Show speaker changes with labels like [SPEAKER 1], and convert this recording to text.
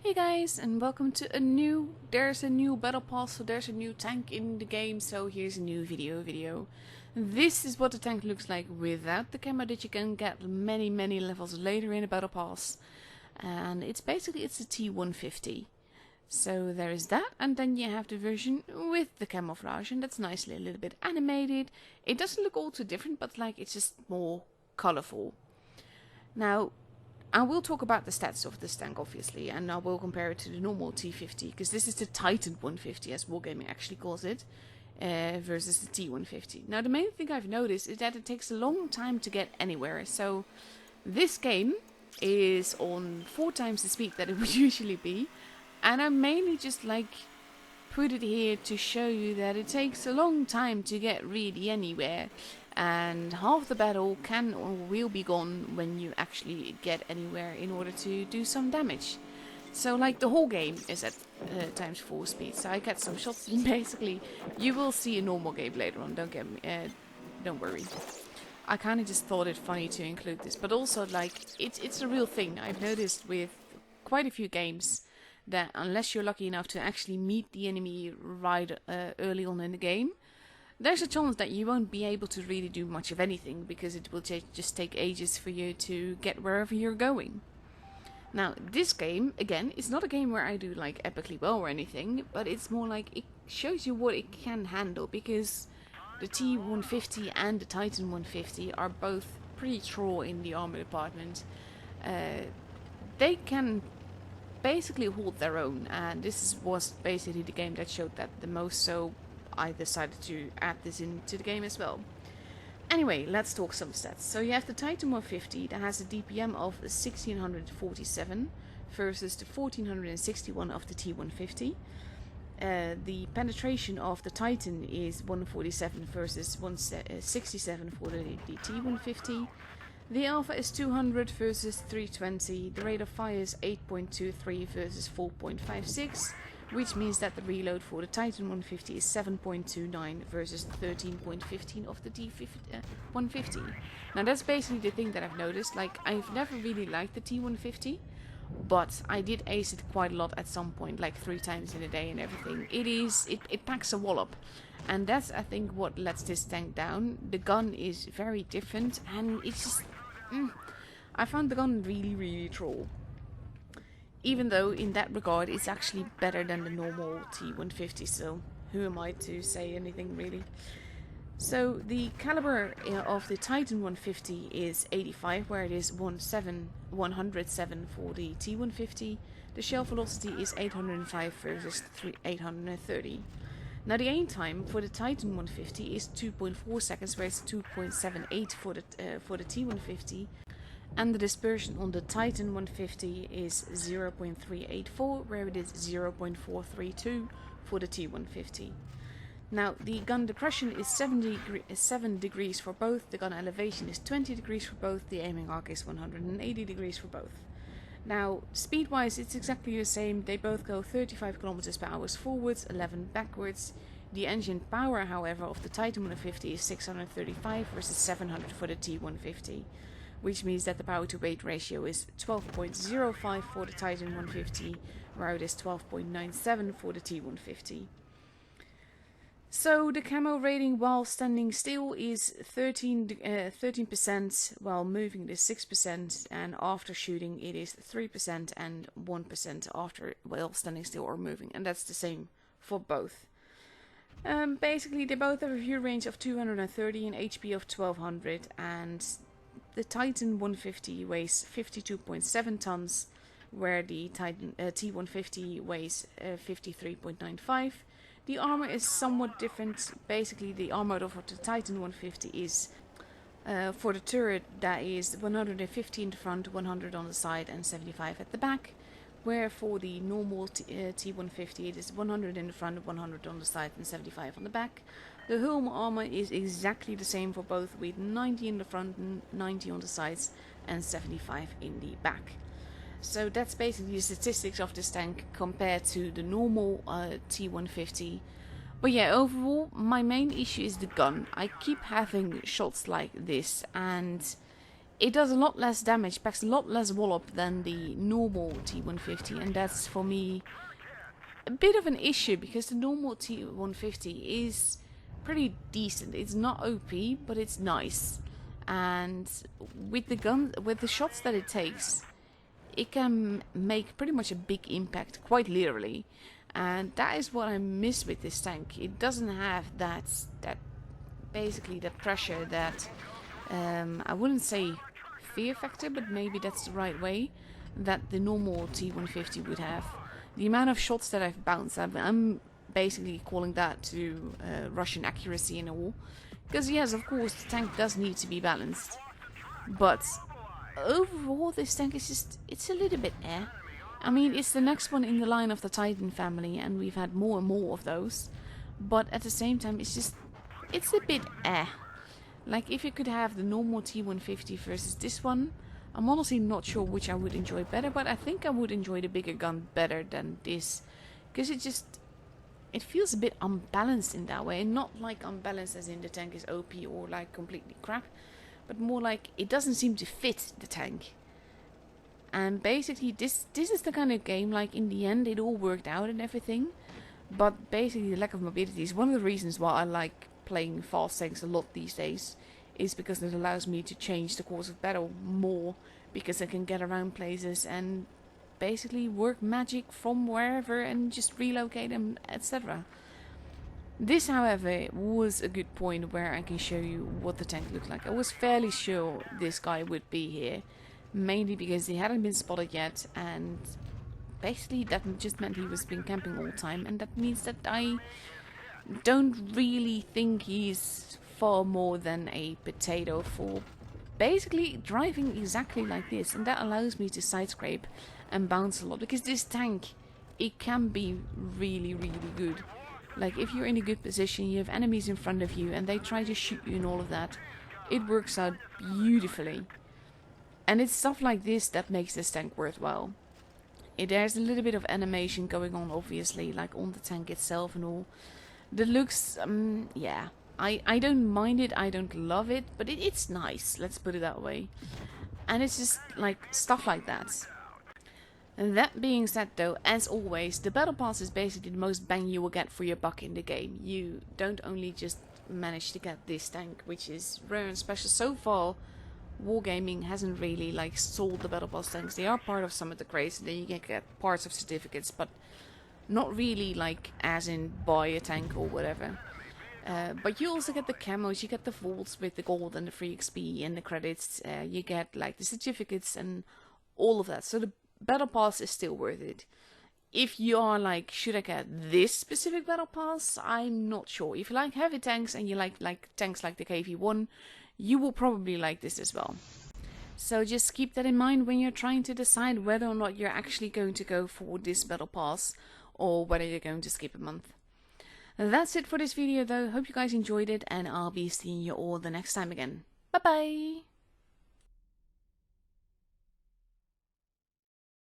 [SPEAKER 1] Hey guys, and welcome to there's a new battle pass, so there's a new tank in the game, so here's a new video. This is what the tank looks like without the camo that you can get many levels later in the battle pass. And it's a T-150. So there is that, and then you have the version with the camouflage, and that's nicely a little bit animated. It doesn't look all too different, but like it's just more colorful. Now, I will talk about the stats of this tank, obviously, and I will compare it to the normal T50, because this is the Titan-150, as Wargaming actually calls it, versus the T-150. Now, the main thing I've noticed is that it takes a long time to get anywhere. So, this game is on 4 times the speed that it would usually be, and I mainly just put it here to show you that it takes a long time to get really anywhere. And half the battle can or will be gone when you actually get anywhere in order to do some damage. So like the whole game is at times 4 speed. So I get some shots and basically you will see a normal game later on. Don't worry. I kind of just thought it funny to include this, but also like it's a real thing. I've noticed with quite a few games that unless you're lucky enough to actually meet the enemy right early on in the game, there's a chance that you won't be able to really do much of anything, because it will just take ages for you to get wherever you're going. Now, this game, again, is not a game where I do like epically well or anything, but it's more like it shows you what it can handle, because the T-150 and the Titan-150 are both pretty troll in the armor department. They can basically hold their own, and was basically the game that showed that the most, so I decided to add this into the game as well. Anyway, let's talk some stats. So you have the Titan-150 that has a DPM of 1647 versus the 1461 of the T-150. The penetration of the Titan is 147 versus 167 for the T-150. The alpha is 200 versus 320. The rate of fire is 8.23 versus 4.56. Which means that the reload for the Titan-150 is 7.29 versus 13.15 of the T-150. Now that's basically the thing that I've noticed. Like, I've never really liked the T-150, but I did ace it quite a lot at some point, like 3 times in a day and everything. It packs a wallop, and that's, I think, what lets this tank down. The gun is very different, and it's just... I found the gun really troll. Even though in that regard it's actually better than the normal T-150, so who am I to say anything really. So the caliber of the Titan-150 is 85, where it is 107 for the T-150. The shell velocity is 805 versus 830. Now the aim time for the Titan-150 is 2.4 seconds, where it's 2.78 for the T-150. And the dispersion on the Titan-150 is 0.384, where it is 0.432 for the T-150. Now, the gun depression is 7 degrees for both, the gun elevation is 20 degrees for both, the aiming arc is 180 degrees for both. Now, speed-wise, it's exactly the same. They both go 35 km per hour forwards, 11 backwards. The engine power, however, of the Titan-150 is 635 versus 700 for the T-150. Which means that the power to weight ratio is 12.05 for the Titan-150, where it is 12.97 for the T-150. So the camo rating while standing still is 13%, while moving it is 6%, and after shooting it is 3% and 1% after while standing still or moving, and that's the same for both. Basically, they both have a view range of 230 and HP of 1200, and the Titan-150 weighs 52.7 tons, where the T-150 weighs 53.95. The armor is somewhat different. Basically, the armor of the Titan-150 is, for the turret, that is 150 in the front, 100 on the side, and 75 at the back. Where for the normal T-150 it is 100 in the front, 100 on the side, and 75 on the back. The helm armor is exactly the same for both, with 90 in the front, 90 on the sides, and 75 in the back. So that's basically the statistics of this tank compared to the normal T-150. But yeah, overall, my main issue is the gun. I keep having shots like this, and it does a lot less damage, packs a lot less wallop than the normal T-150, and that's for me a bit of an issue because the normal T-150 is pretty decent. It's not OP, but it's nice, and with the shots that it takes, it can make pretty much a big impact, quite literally, and that is what I miss with this tank. It doesn't have that basically that pressure that I wouldn't say fear factor, but maybe that's the right way, that the normal T-150 would have. The amount of shots that I've bounced, I'm basically calling that to Russian accuracy and all. Because yes, of course, the tank does need to be balanced. But overall, this tank is just, it's a little bit eh. I mean, it's the next one in the line of the Titan family, and we've had more and more of those. But at the same time, it's just, it's a bit eh. Like, if you could have the normal T-150 versus this one, I'm honestly not sure which I would enjoy better, but I think I would enjoy the bigger gun better than this. Because it feels a bit unbalanced in that way. And not like unbalanced as in the tank is OP or like completely crap, but more like it doesn't seem to fit the tank. And basically this is the kind of game, like in the end it all worked out and everything. But basically the lack of mobility is one of the reasons why I like playing fast tanks a lot these days, is because it allows me to change the course of battle more, because I can get around places and basically work magic from wherever and just relocate them, etc. This, however, was a good point where I can show you what the tank looked like. I was fairly sure this guy would be here, mainly because he hadn't been spotted yet, and basically that just meant he was been camping all the time, and that means that I don't really think he's far more than a potato for basically driving exactly like this, and that allows me to side scrape and bounce a lot, because this tank, it can be really good. Like, if you're in a good position, you have enemies in front of you and they try to shoot you and all of that, it works out beautifully. And it's stuff like this that makes this tank worthwhile. There's a little bit of animation going on, obviously, like on the tank itself and all. The looks, yeah, I don't mind it, I don't love it, but it's nice, let's put it that way. And it's just like stuff like that. And that being said though, as always, the battle pass is basically the most bang you will get for your buck in the game. You don't only just manage to get this tank, which is rare and special. So far, Wargaming hasn't really like sold the battle pass tanks. They are part of some of the crates, and then you can get parts of certificates, but not really like as in buy a tank or whatever. But you also get the camos, you get the vaults with the gold and the free XP and the credits. You get like the certificates and all of that. So the battle pass is still worth it. If you are like, should I get this specific battle pass? I'm not sure. If you like heavy tanks and you like tanks like the KV-1, you will probably like this as well. So just keep that in mind when you're trying to decide whether or not you're actually going to go for this battle pass, or whether you're going to skip a month. That's it for this video though. Hope you guys enjoyed it, and I'll be seeing you all the next time again. Bye bye!